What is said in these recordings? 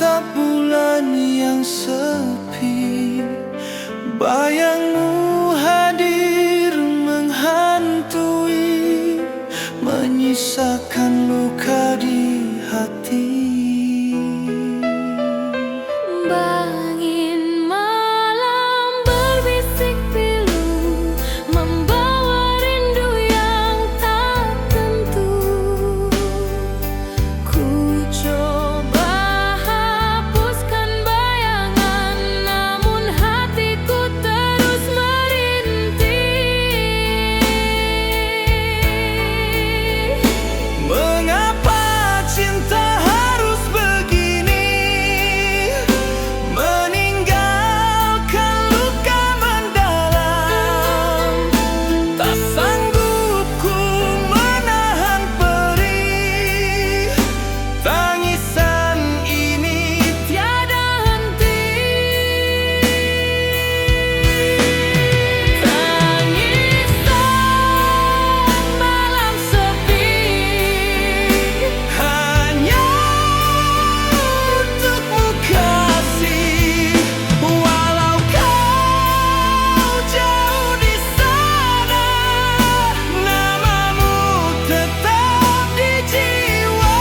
atap bulan yang sepi, bayangmu hadir menghantui, menyisakan luka di hati. Angin malam berbisik pilu, membawa rindu yang tak tentu. Ku coba hapuskan bayangan, namun hatiku terus merintih. Mengapa cinta harus begini, meninggalkan luka mendalam? Tak sanggup ku menahan perih, tangisan ini Tiada henti. Tangisan malam sepi, hanya untukmu kasih. Walau kau jauh di sana, namamu tetap di jiwa.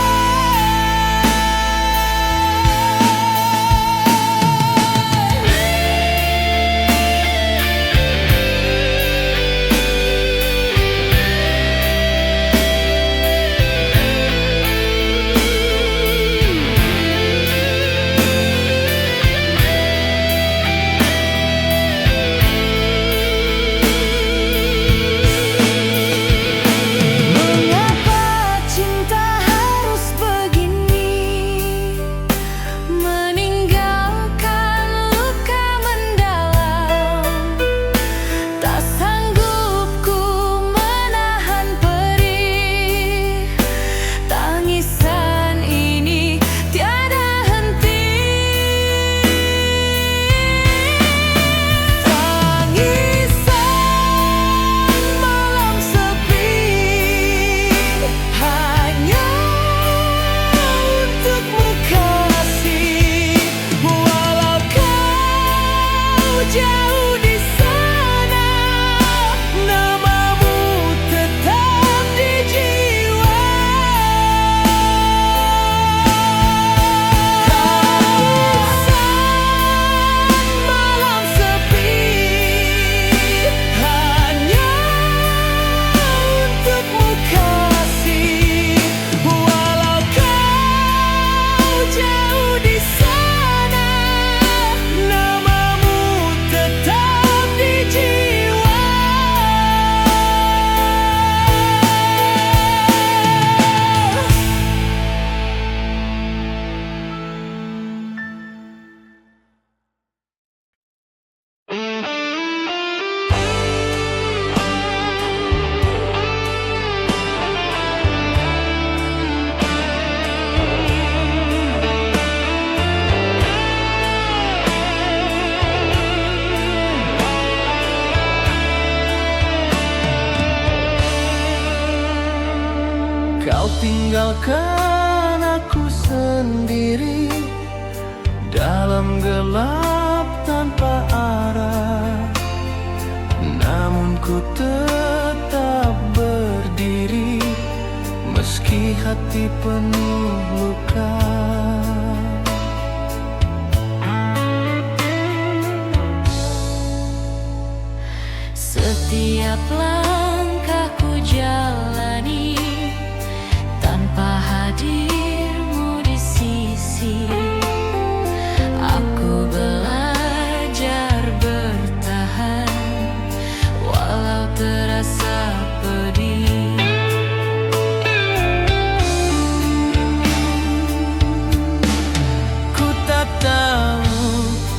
mengapa cinta harus begini, meninggalkan luka mendalam? Tak sanggup ku menahan perih, tangisan ini tiada henti. Tangisan malam sepi, Hanya untukmu kasih. Walau kau jauh di sana, namamu tetap di jiwa. Tangisan malam sepi, hanya untukmu kasih. Walau kau jauh di sana, namamu tetap di jiwa. Kau tinggalkan aku sendiri dalam gelap tanpa arah, namun ku tetap berdiri meski hati penuh luka. setiap langkahku jalani tanpa hadirmu di sisi. Aku belajar bertahan walau terasa pedih. Ku tak tahu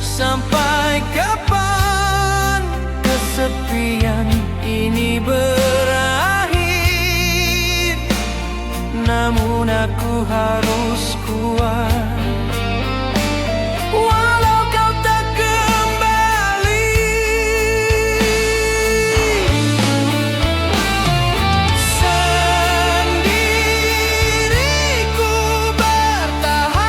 sampai kapan kesepian ini berakhir, namun aku harus kuat. Walau kau tak kembali, sendiriku bertahan.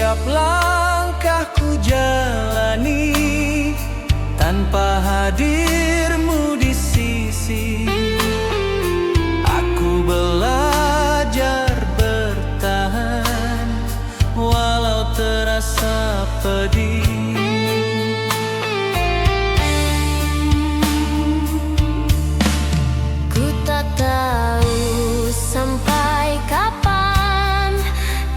Setiap langkah ku jalani tanpa hadirmu di sisi. Aku belajar bertahan walau terasa pedih. Ku tak tahu sampai kapan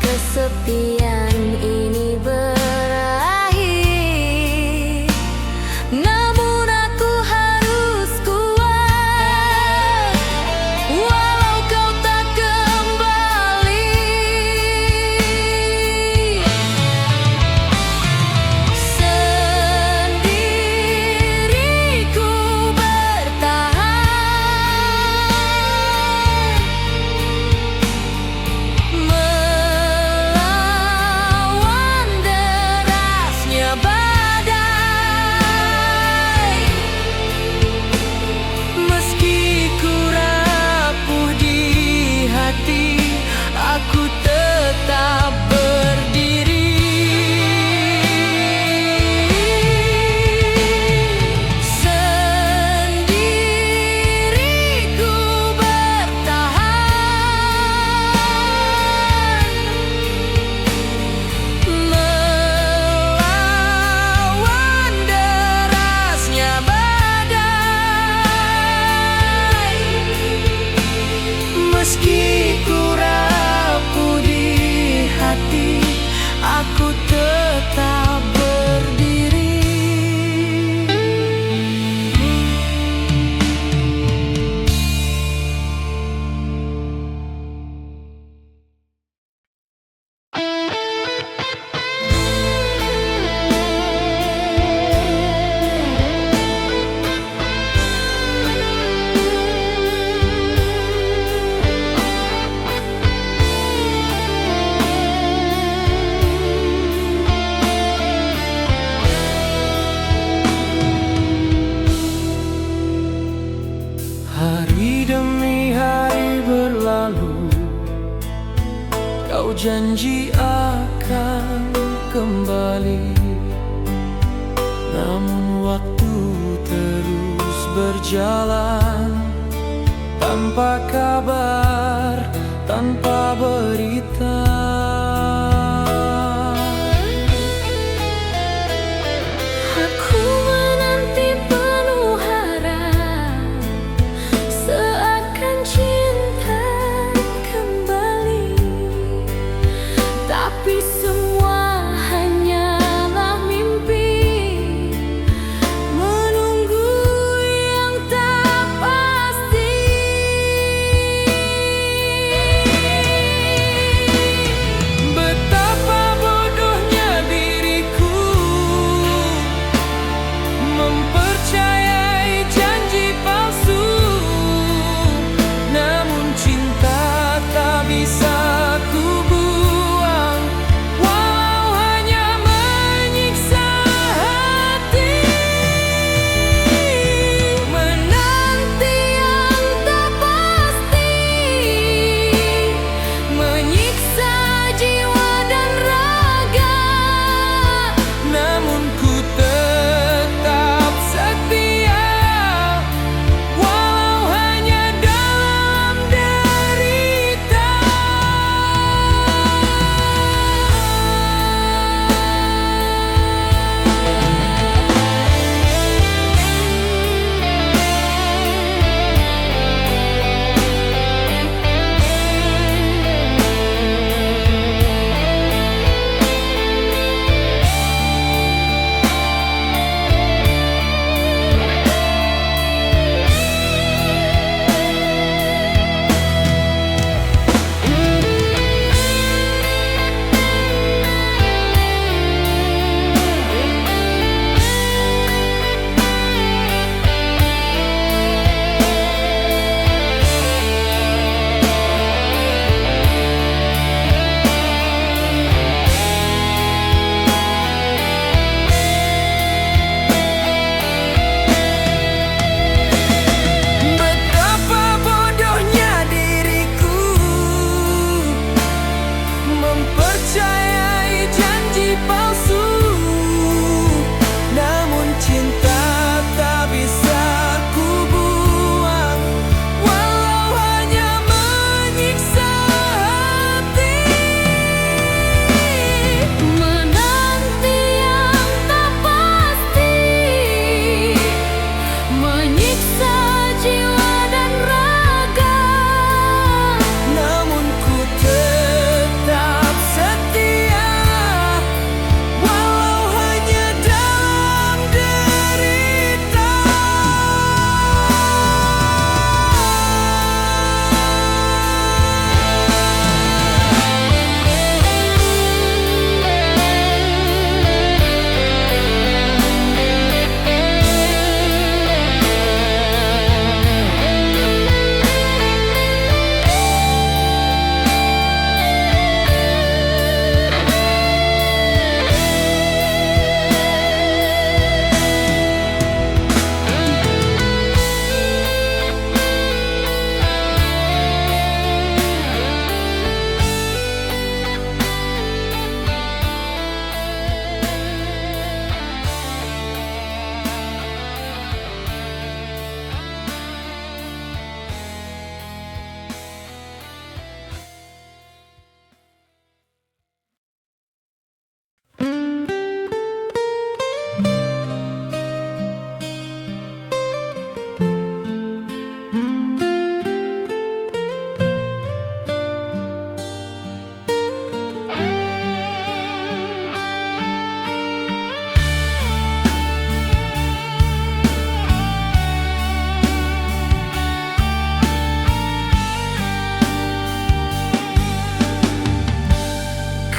kesepian ini berakhir, namun aku harus kuat walau kau tak kembali. Sendiri ku bertahan melawan derasnya badai. Meski ku rapuh di hati, aku tetap berdiri. Sendiri ku bertahan melawan derasnya badai. Meski ku rapuh di hati, aku tetap berdiri. Hari demi hari berlalu, kau janji akan kembali, namun waktu terus berjalan tanpa kabar, tanpa berita. Aku menanti penuh harap, seakan cinta kembali, tapi semua hanyalah mimpi, menunggu yang tak pasti.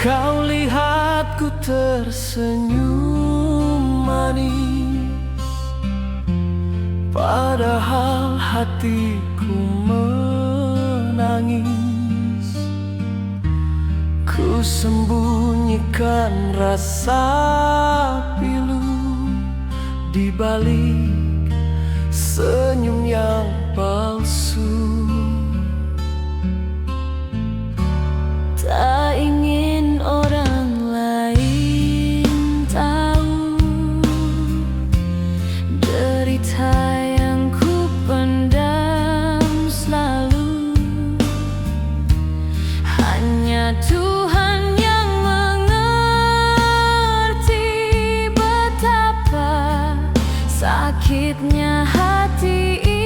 Kau lihatku tersenyum manis, padahal hatiku menangis. Ku sembunyikan rasa pilu di balik senyum yang palsu. Tak ingin orang lain tahu derita yang ku pendam selalu. Hanya Tuhan yang mengerti betapa sakitnya hati ini.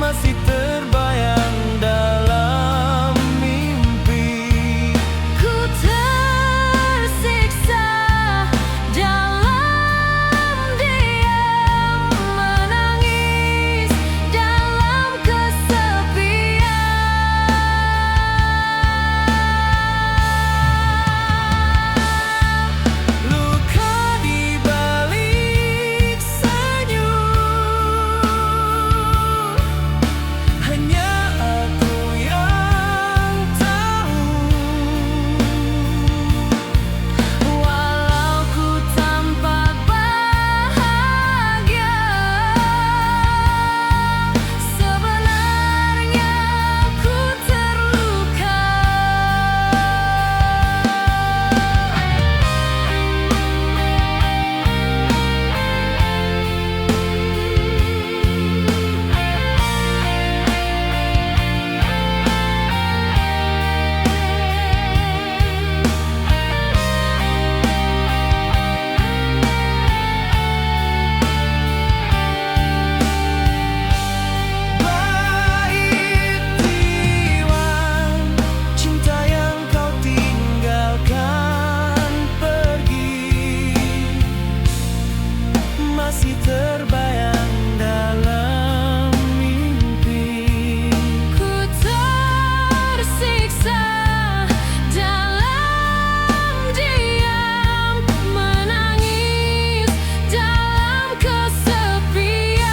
Masih terbayang dalam mimpi. Ku tersiksa dalam diam, menangis dalam kesepian. Luka di balik senyum, hanya aku yang tahu. Walau ku tampak bahagia, sebenarnya ku terluka. Pahit tiwan, cinta yang kau tinggalkan pergi, masih terbayang dalam mimpi. Ku tersiksa dalam diam, menangis dalam kesepian.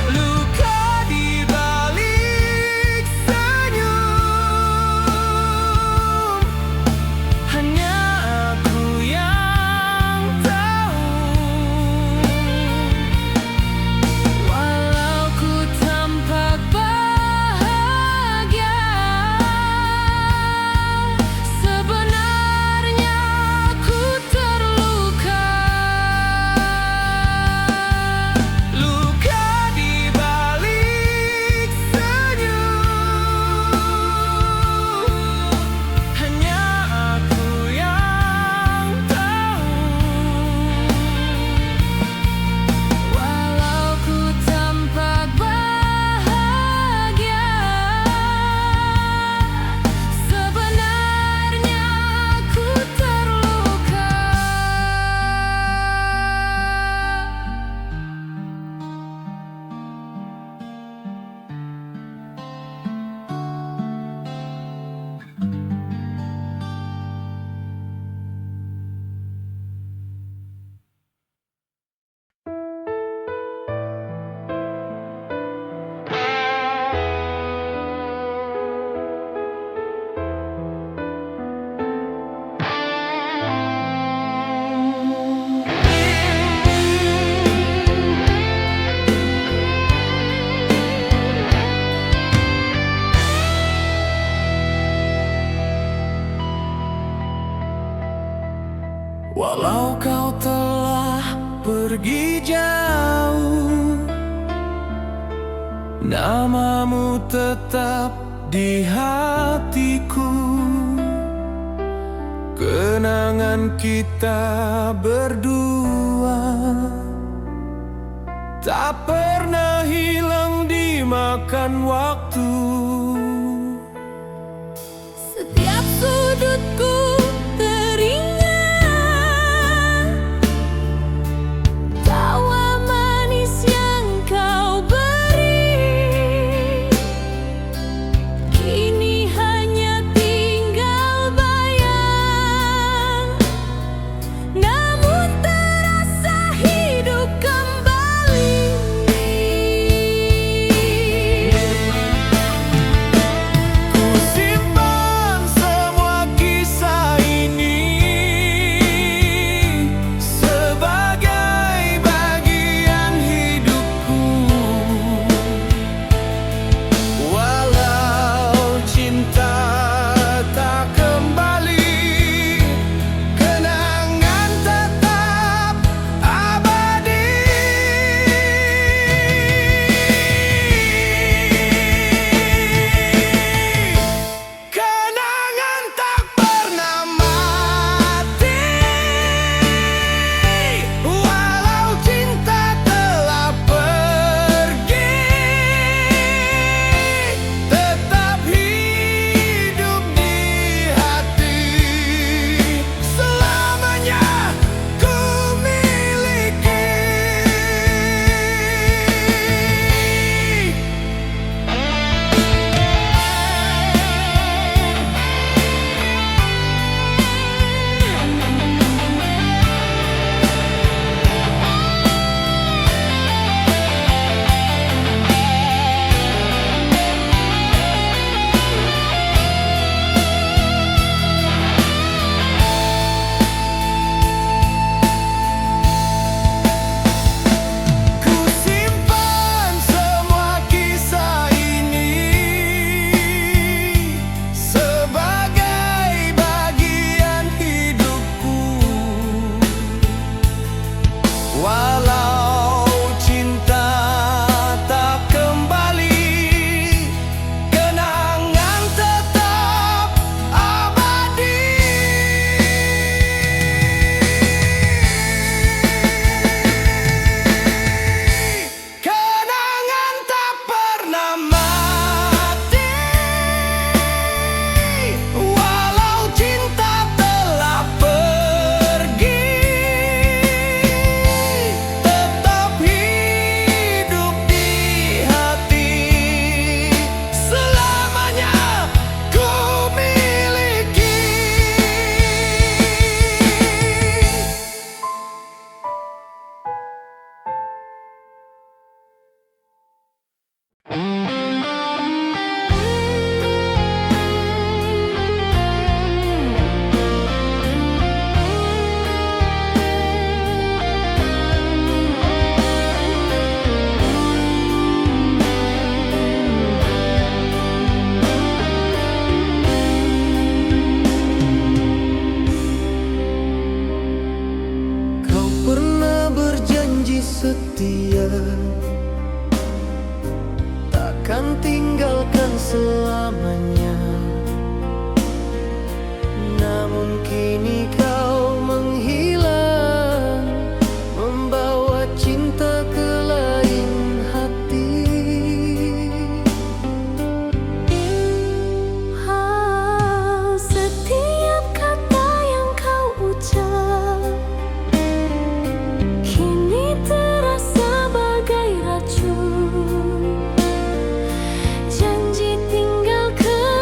Luka di balik senyum, hanya aku yang tahu. Walau ku tampak bahagia, sebenarnya ku terluka. Luka di balik senyum, hanya aku yang tahu. Walau ku tampak bahagia, sebenarnya ku terluka. Walau kau telah pergi jauh, namamu tetap di hatiku. Kenangan kita berdua tak pernah hilang di dimakan waktu. Setiap sudutku teringat tawa manis yang kau beri. Kini hanya tinggal bayang, namun terasa hidup kembali. Ku simpan semua kisah ini sebagai bagian hidupku. Walau cinta tak kembali, kenangan tetap abadi. Kenangan tak pernah mati, walau cinta telah pergi, tetap hidup di hati. Selamanya ku miliki. Ku simpan semua kisah ini sebagai bagian hidupku. Walau cinta tak kembali, kenangan tetap abadi. Kenangan tak pernah mati, walau cinta telah pergi, tetap hidup di hati. Selamanya ku miliki. Kau pernah berjanji setia, takkan tinggalkan selamanya. Namun kini kau menghilang, membawa cinta ke lain hati. Setiap kata yang kau ucap kini terasa bagai racun. Janji tinggalkan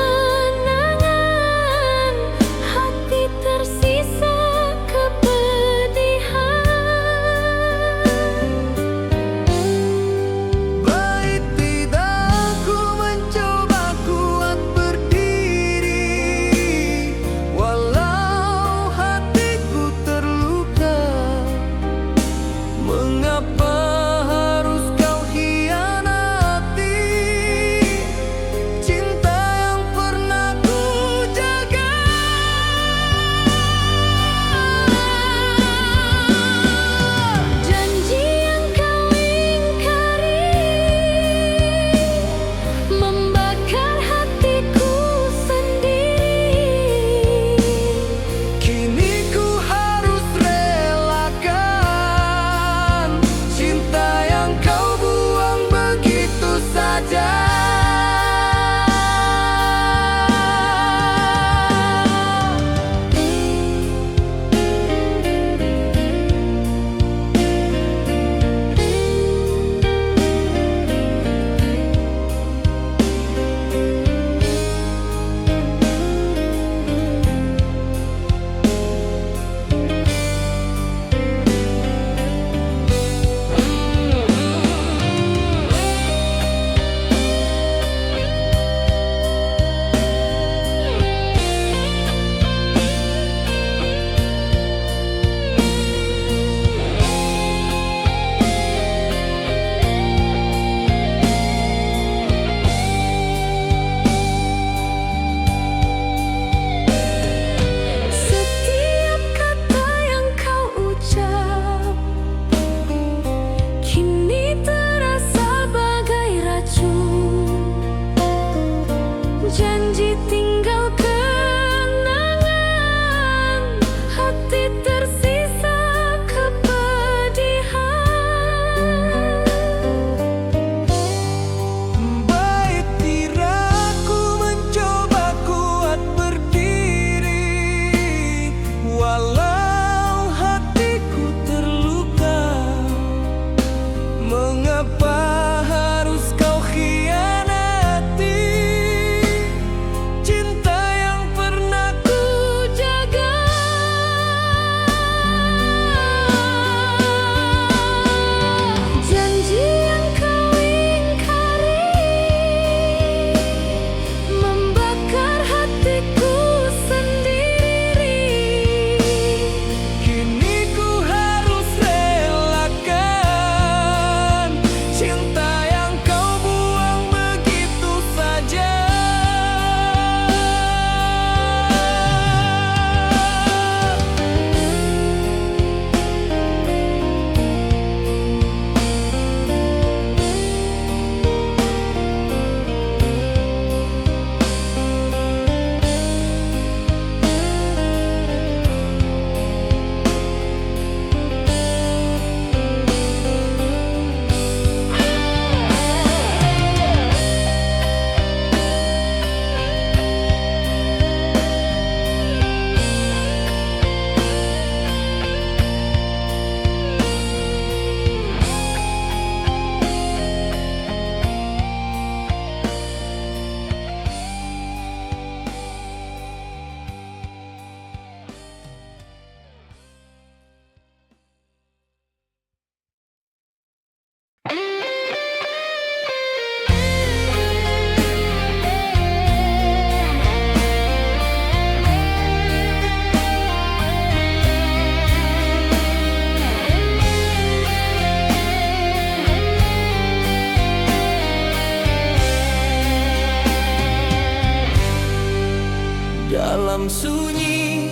Dalam sunyi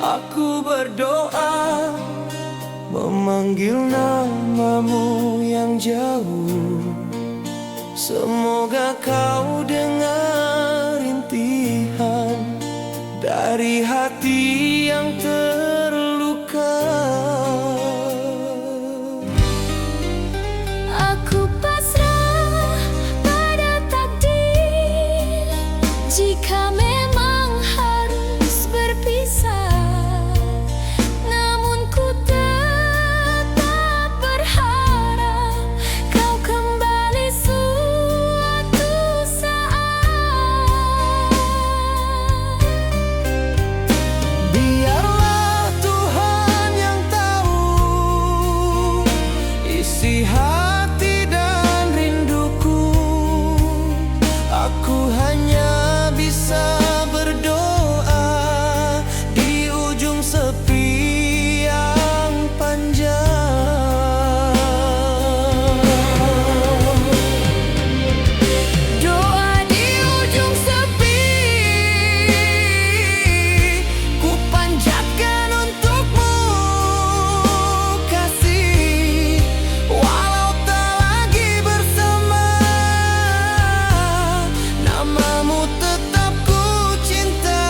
aku berdoa, memanggil namamu yang jauh. Semoga kau dengar rintihan dari hati yang terluka. Aku pasrah pada takdir, jika memang harus berpisah. Namun ku tetap berharap kau kembali suatu saat. Biarlah Tuhan yang tahu isi hati dan rinduku. Aku hanya bisa berdoa di ujung sepi yang panjang. Doa di ujung sepi ku panjatkan untukmu, kasih. Walau tak lagi bersama, namamu tetap ku cinta.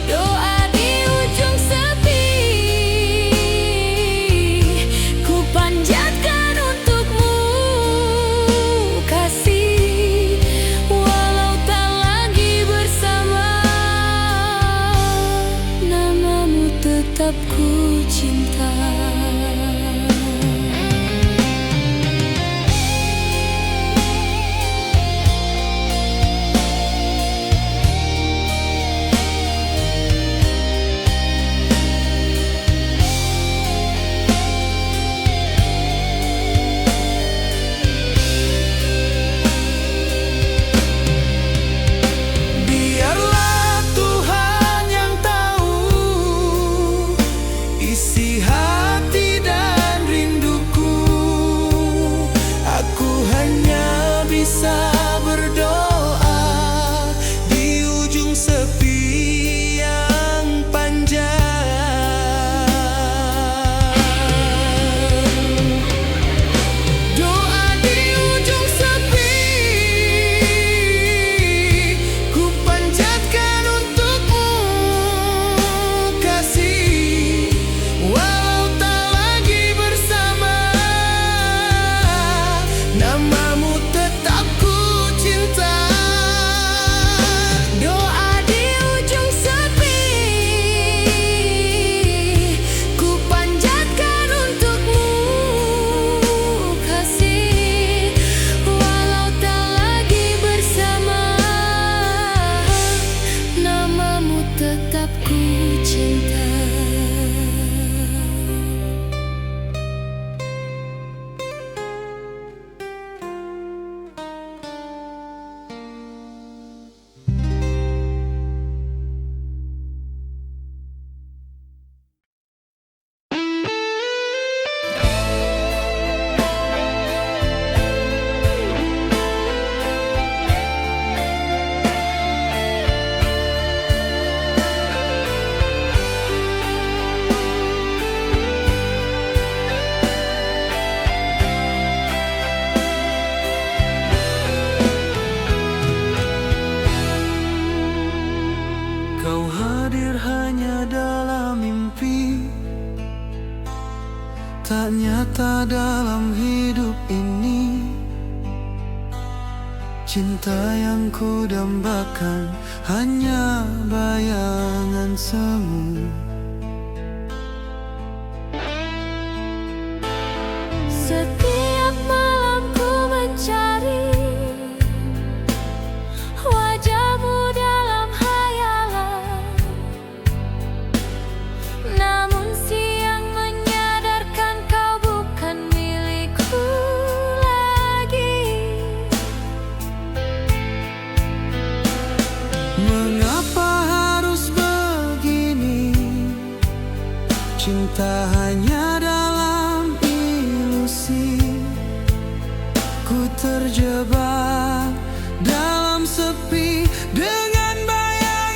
Doa di ujung sepi ku panjatkan untukmu, kasih. Walau tak lagi bersama, namamu tetap ku cinta. Biarlah Tuhan yang tahu isi hati dan rinduku. Aku hanya bisa berdoa di ujung sepi yang panjang. Doa di ujung sepi ku panjatkan untukmu, kasih. Walau tak lagi bersama, namamu tetap ku cinta. Doa di ujung sepi ku panjatkan untukmu, kasih. Walau tak lagi bersama, namamu tetap ku cinta. Kau hadir hanya dalam mimpi, tak nyata dalam hidup ini. Cinta yang ku dambakan hanya bayangan semu. Setiap malam ku mencari wajahmu dalam hayalan, namun siang menyadarkan kau bukan milikku lagi. Mengapa harus begini? Cinta hanya dalam ilusi. Ku terjebak dalam sepi dengan bayang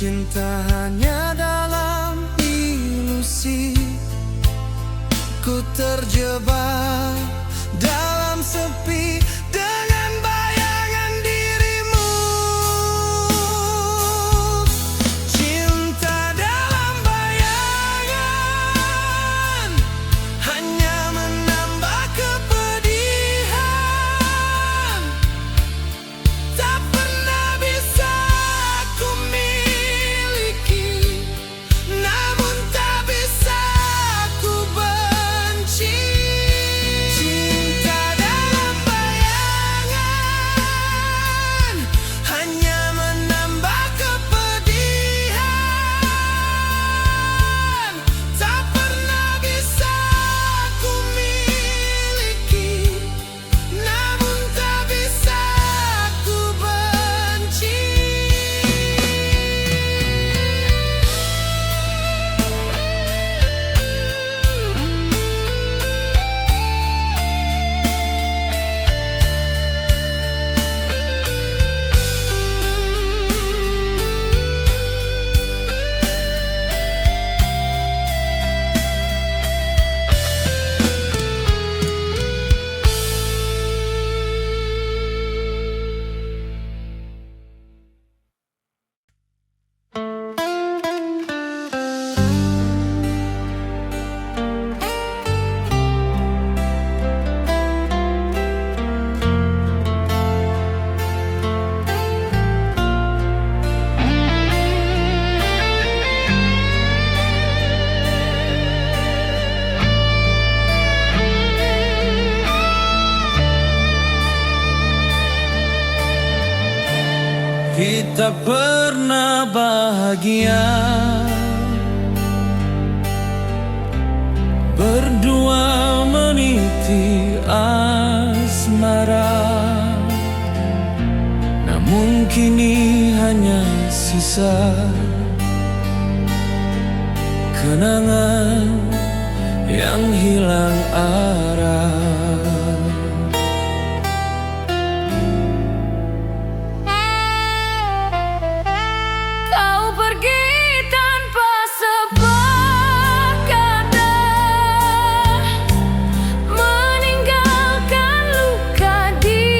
Cinta hanya dalam ilusi, ku terjebak dalam sepi dengan bayangan dirimu. Cinta dalam bayangan hanya menambah kepedihan, tak pernah bisa ku miliki, namun tak bisa ku benci. Cinta dalam bayangan hanya menambah kepedihan, tak pernah bisa ku miliki, namun tak bisa ku benci. Kita pernah bahagia berdua meniti asmara, namun kini hanya sisa kenangan yang hilang arah. Kau pergi tanpa sebab kata, meninggalkan luka di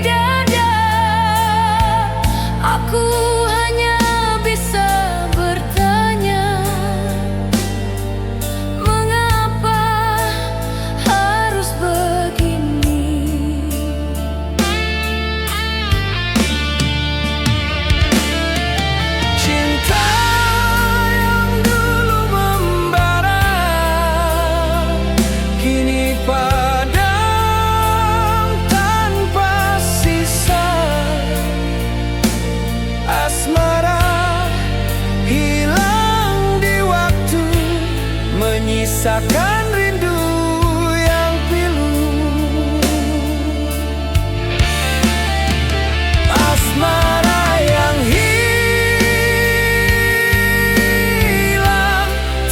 dada. Aku hanya bisa bertanya, mengapa harus begini? Cinta yang dulu membara kini padam tanpa sisa. Asmara hilang di waktu, menyisakan rindu yang pilu. Asmara yang hilang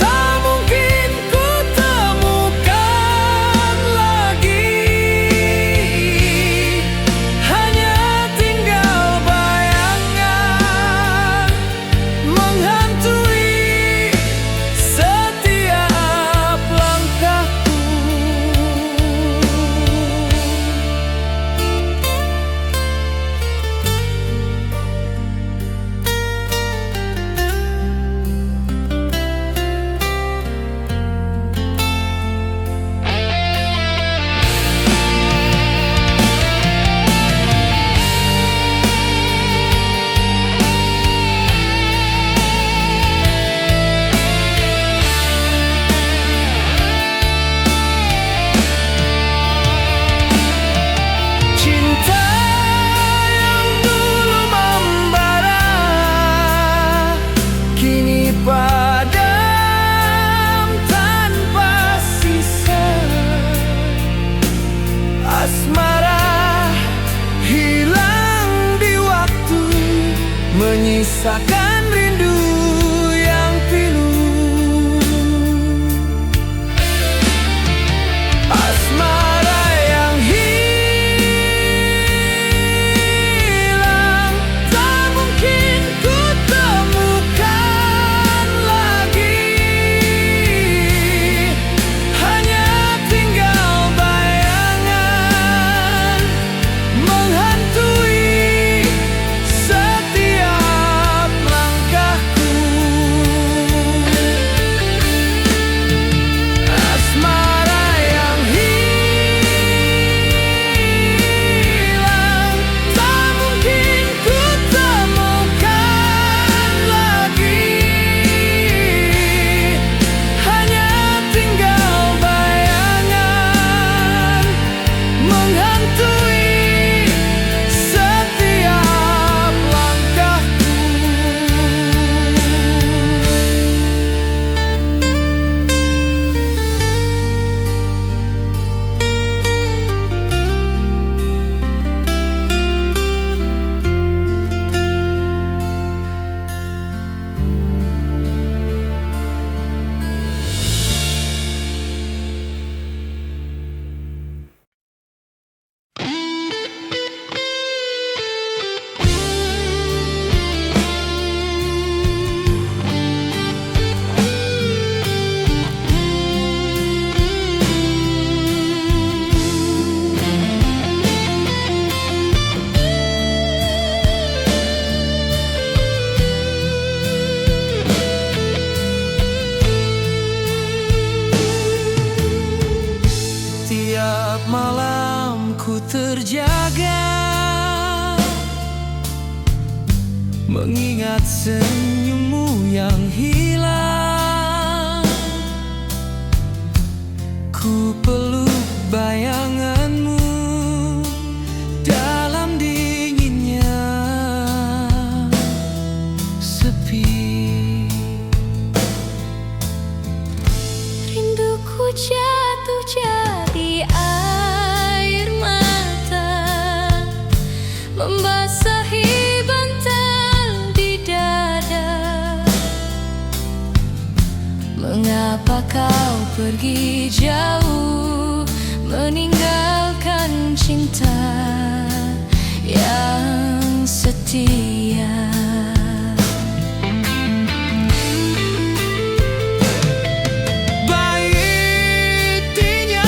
tak mungkin ku temukan lagi, hanya tinggal bayangan menghantui setiap langkahku. Cinta yang dulu membara kini padam tanpa sisa. Asmara hilang di waktu, menyisakan rindu yang pilu. Asmara yang hilang tak mungkin ku temukan mengingat senyummu yang hilang. Ku peluk bayanganmu dalam dinginnya sepi. Rinduku jatuh jadi air mata, membasahi bantal di dada. Mengapa kau pergi jauh, meninggalkan cinta yang setia? Baiknya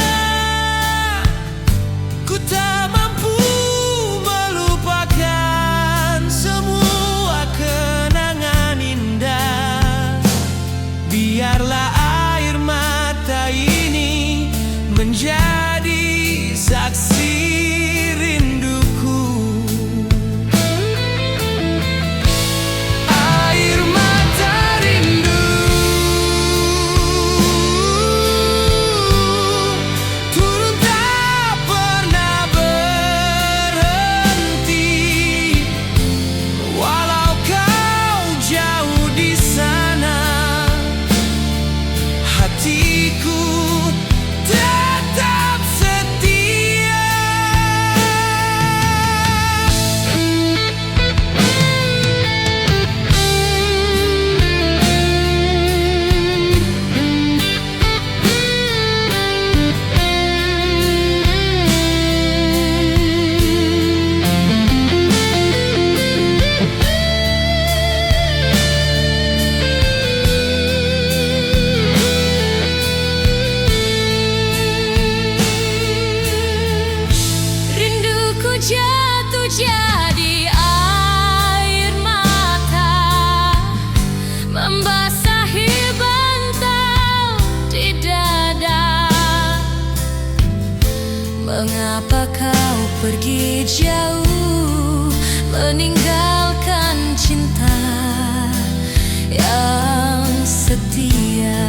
ku tak mampu melupakan semua kenangan indah. Biarlah air mata ini menjadi saksi rinduku. Air mata rindu turun tak pernah berhenti. Walau kau jauh di sana, hatiku tetap setia. Rinduku jatuh jadi air mata, membasahi bantal di dada. Mengapa kau pergi jauh, meninggalkan cinta yang setia?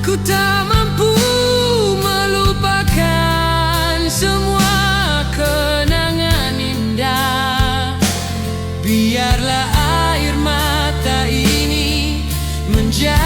Ku tak mampu melupakan semua kenangan indah. Biarlah air mata ini menjadi